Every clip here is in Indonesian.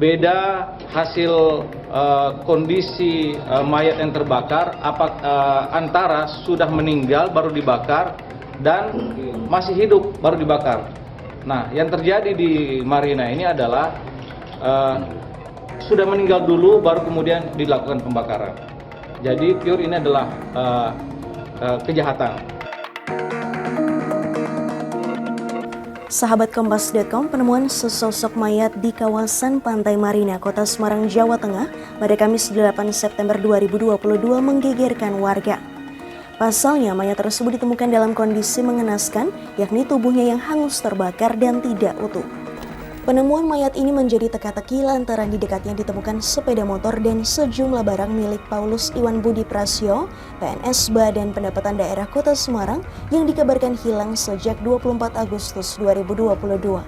beda hasil kondisi mayat yang terbakar antara sudah meninggal baru dibakar dan masih hidup baru dibakar. Nah, yang terjadi di Marina ini adalah sudah meninggal dulu baru kemudian dilakukan pembakaran. Jadi pure ini adalah kejahatan. Sahabat Kompas.com, penemuan sesosok mayat di kawasan Pantai Marina, Kota Semarang, Jawa Tengah pada Kamis 8 September 2022 menggegerkan warga. Pasalnya, mayat tersebut ditemukan dalam kondisi mengenaskan, yakni tubuhnya yang hangus terbakar dan tidak utuh. Penemuan mayat ini menjadi teka-teki lantaran di dekatnya ditemukan sepeda motor dan sejumlah barang milik Paulus Iwan Budi Prasyo, PNS Badan Pendapatan Daerah Kota Semarang yang dikabarkan hilang sejak 24 Agustus 2022.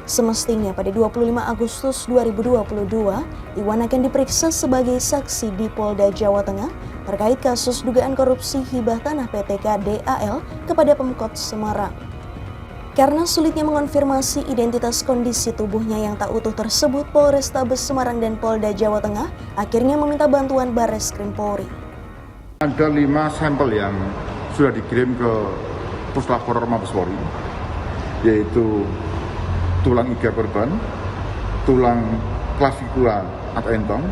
Semestinya pada 25 Agustus 2022, Iwan akan diperiksa sebagai saksi di Polda Jawa Tengah terkait kasus dugaan korupsi hibah tanah PTK DAL kepada Pemkot Semarang. Karena sulitnya mengonfirmasi identitas kondisi tubuhnya yang tak utuh tersebut, Polrestabes Semarang dan Polda Jawa Tengah akhirnya meminta bantuan Barreskrim Polri. Ada 5 sampel yang sudah dikirim ke Puslapor Mabes Polri, yaitu tulang iga korban, tulang klavikula atau entong,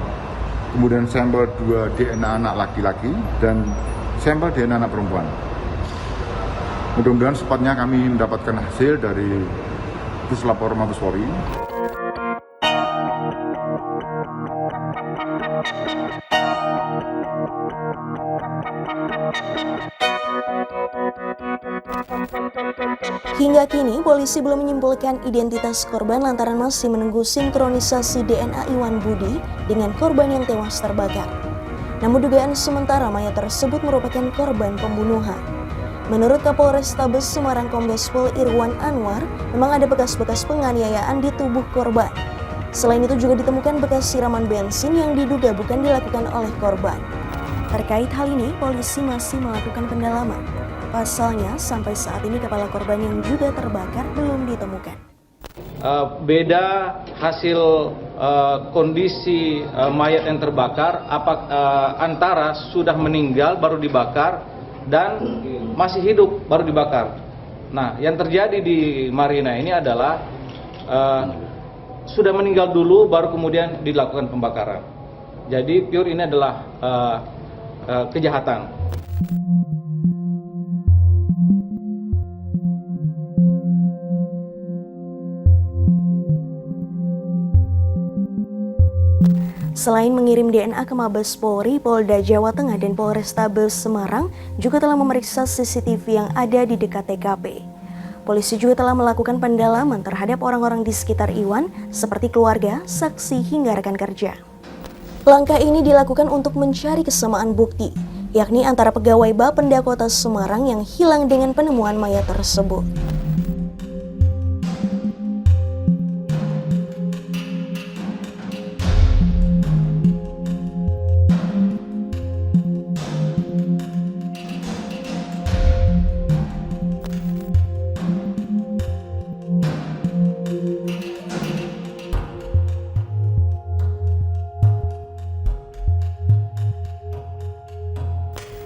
kemudian sampel 2 DNA anak laki-laki, dan sampel DNA anak perempuan. Mudah-mudahan sepatnya kami mendapatkan hasil dari Puslapor Mabes Polri. Hingga kini, polisi belum menyimpulkan identitas korban lantaran masih menunggu sinkronisasi DNA Iwan Budi dengan korban yang tewas terbakar. Namun dugaan sementara mayat tersebut merupakan korban pembunuhan. Menurut Kapolrestabes Semarang Kombes Pol Irwan Anwar, memang ada bekas-bekas penganiayaan di tubuh korban. Selain itu juga ditemukan bekas siraman bensin yang diduga bukan dilakukan oleh korban. Terkait hal ini, polisi masih melakukan pendalaman. Pasalnya, sampai saat ini kepala korban yang juga terbakar belum ditemukan. Beda hasil kondisi mayat yang terbakar antara sudah meninggal baru dibakar dan masih hidup baru dibakar. Nah, yang terjadi di Marina ini adalah sudah meninggal dulu baru kemudian dilakukan pembakaran. Jadi pure ini adalah kejahatan. Selain mengirim DNA ke Mabes Polri, Polda Jawa Tengah dan Polrestabes Semarang juga telah memeriksa CCTV yang ada di dekat TKP. Polisi juga telah melakukan pendalaman terhadap orang-orang di sekitar Iwan, seperti keluarga, saksi, hingga rekan kerja. Langkah ini dilakukan untuk mencari kesamaan bukti, yakni antara pegawai Bapenda Kota Semarang yang hilang dengan penemuan mayat tersebut.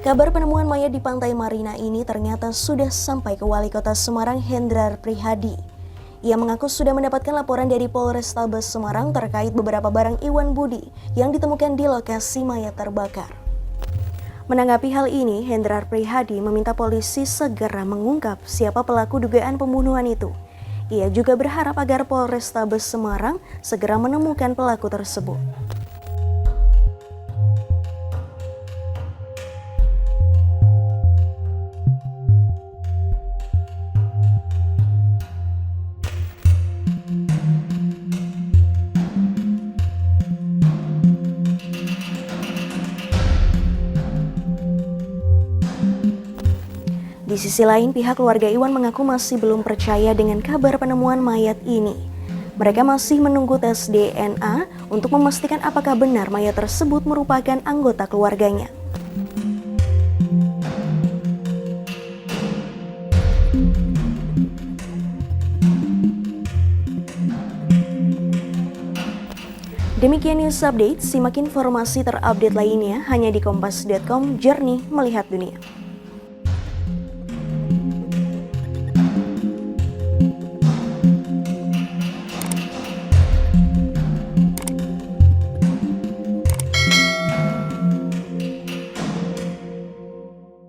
Kabar penemuan mayat di Pantai Marina ini ternyata sudah sampai ke Wali Kota Semarang, Hendrar Prihadi. Ia mengaku sudah mendapatkan laporan dari Polrestabes Semarang terkait beberapa barang Iwan Budi yang ditemukan di lokasi mayat terbakar. Menanggapi hal ini, Hendrar Prihadi meminta polisi segera mengungkap siapa pelaku dugaan pembunuhan itu. Ia juga berharap agar Polrestabes Semarang segera menemukan pelaku tersebut. Di sisi lain, pihak keluarga Iwan mengaku masih belum percaya dengan kabar penemuan mayat ini. Mereka masih menunggu tes DNA untuk memastikan apakah benar mayat tersebut merupakan anggota keluarganya. Demikian news update, simak informasi terupdate lainnya hanya di kompas.com, jernih melihat dunia.